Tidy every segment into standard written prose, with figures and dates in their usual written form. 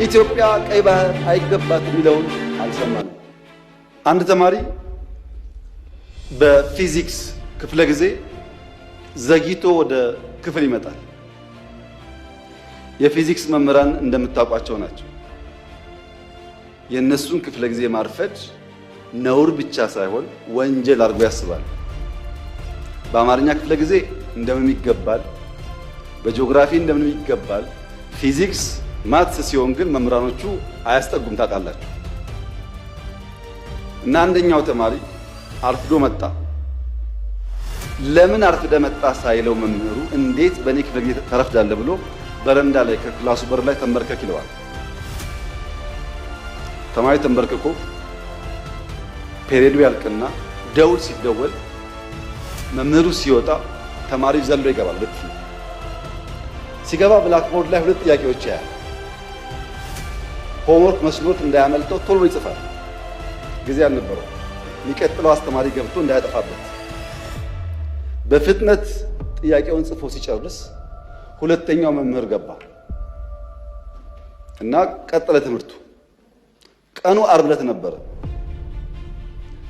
ኢትዮጵያ ቀይ ባህር አይገባት የሚለውን አልሰማንም። አንድ ተማሪ በፊዚክስ ክፍለ ጊዜ ዘግይቶ ወደ ክፍል ይመጣል። የፊዚክስ መምህራን እንደምታውቋቸው ናቸው። የእነሱን ክፍለ ጊዜ ማርፈድ ነውር ብቻ ሳይሆን ወንጀል አድርጎ ያስባል። በአማርኛ ክፍለ ጊዜ እንደምን ይገባል፣ በጂኦግራፊ እንደምን ይገባል። ፊዚክስ ማትስ ሲሆን ግን መምህራኖቹ አያስጠጉም። ታውቃላችሁ። እና አንደኛው ተማሪ አርፍዶ መጣ። ለምን አርፍደ መጣ ሳይለው መምህሩ እንዴት በእኔ ክፍለ ጊዜ ተረፍዳለህ ብሎ በረንዳ ላይ ከክላሱ በር ላይ ተንበርከክ ይለዋል። ተማሪ ተንበርክኮ ፔሪዮዱ ያልቅና ደውል ሲደወል መምህሩ ሲወጣ ተማሪው ዘሎ ይገባል። በክፍሉ ሲገባ ብላክቦርድ ላይ ሁለት ጥያቄዎች ያያል። ሆምወርክ መስሎት እንዳያመልጠው ቶሎ ይጽፋል። ጊዜ አልነበረው። የሚቀጥለው አስተማሪ ገብቶ እንዳያጠፋበት በፍጥነት ጥያቄውን ጽፎ ሲጨርስ ሁለተኛው መምህር ገባ እና ቀጠለ ትምህርቱ። ቀኑ ዓርብ ዕለት ነበረ።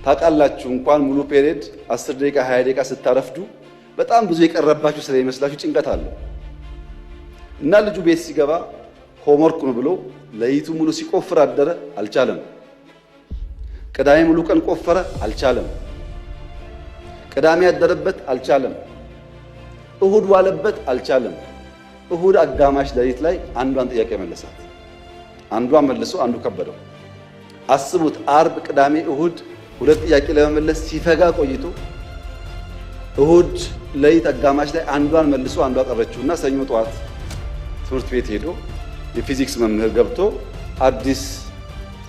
ታውቃላችሁ እንኳን ሙሉ ፔሪየድ 10 ደቂቃ 20 ደቂቃ ስታረፍዱ በጣም ብዙ የቀረባችሁ ስለሚመስላችሁ ጭንቀት አለ እና ልጁ ቤት ሲገባ ሆምወርክ ነው ብሎ ለይቱ ሙሉ ሲቆፍር አደረ። አልቻለም። ቅዳሜ ሙሉ ቀን ቆፈረ። አልቻለም። ቅዳሜ ያደረበት አልቻለም። እሁድ ዋለበት አልቻለም። እሁድ አጋማሽ ሌሊት ላይ አንዷን ጥያቄ መለሳት። አንዷን መልሶ አንዱ ከበደው። አስቡት፣ ዓርብ፣ ቅዳሜ፣ እሁድ ሁለት ጥያቄ ለመመለስ ሲፈጋ ቆይቶ እሁድ ሌሊት አጋማሽ ላይ አንዷን መልሶ አንዷ ቀረችውና ሰኞ ጠዋት ትምህርት ቤት ሄዶ የፊዚክስ መምህር ገብቶ አዲስ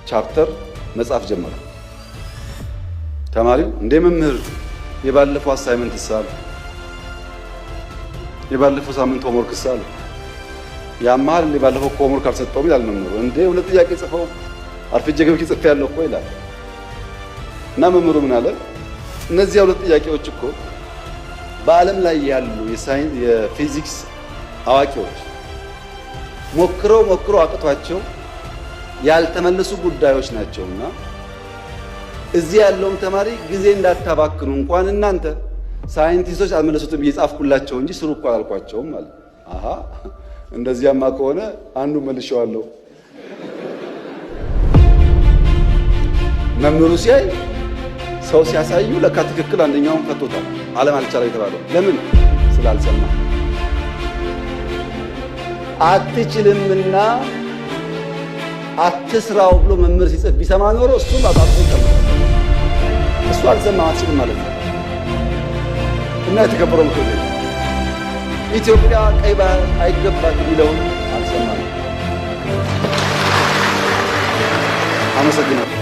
ቻፕተር መጻፍ ጀመረ። ተማሪው እንደ መምህር የባለፈው አሳይመንት ሳለ የባለፈው ሳምንት ሆምወርክ ሳለ ያማል እንደ ባለፈው ሆምወርክ አልሰጠውም ይላል መምህሩ። እንደ ሁለት ጥያቄ ጽፈው አርፍጄ ገብቼ ጽፌያለሁ እኮ ይላል። እና መምህሩ ምን አለ? እነዚህ ሁለት ጥያቄዎች እኮ በዓለም ላይ ያሉ የሳይንስ የፊዚክስ አዋቂዎች ሞክረው አቅቷቸው ያልተመለሱ ጉዳዮች ናቸውና እዚህ ያለውም ተማሪ ጊዜ እንዳታባክኑ እንኳን እናንተ ሳይንቲስቶች አልመለሱትም እየጻፍኩላቸው እንጂ ስሩ እኮ አላልኳቸውም ማለት። አሃ እንደዚያማ ከሆነ አንዱ መልሼዋለሁ። መምህሩ ሲያይ ሰው ሲያሳዩ ለካ ትክክል አንደኛውን ፈቶታል። ዓለም አልቻለው የተባለው ለምን ስላልሰማ አትችልምና አትስራው ብሎ መምህር ሲጽፍ ቢሰማ ኖሮ እሱም አጣጥፎ ይቀመጣል። እሱ አልሰማም አትችልም ማለት ነው። እና የተከበረው ምክር ቤት ኢትዮጵያ ቀይ ባህር አይገባትም የሚለውን አልሰማም። አመሰግናለሁ።